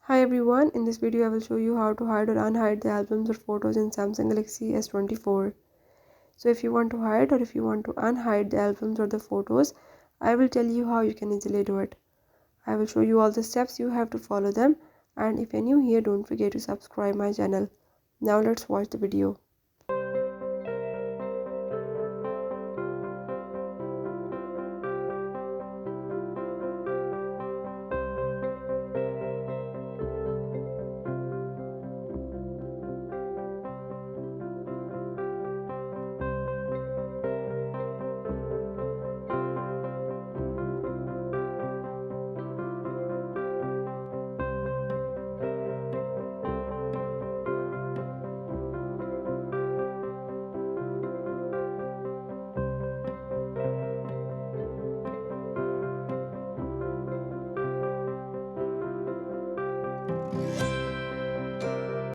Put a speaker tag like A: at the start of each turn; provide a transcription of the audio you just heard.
A: Hi everyone, in this video I will show you how to hide or unhide the albums or photos in Samsung Galaxy S24. So if you want to hide or if you want to unhide the albums or the photos, I will tell you how you can easily do it. I will show you all the steps you have to follow them, and if you're new here, don't forget to subscribe my channel. Now let's watch the video.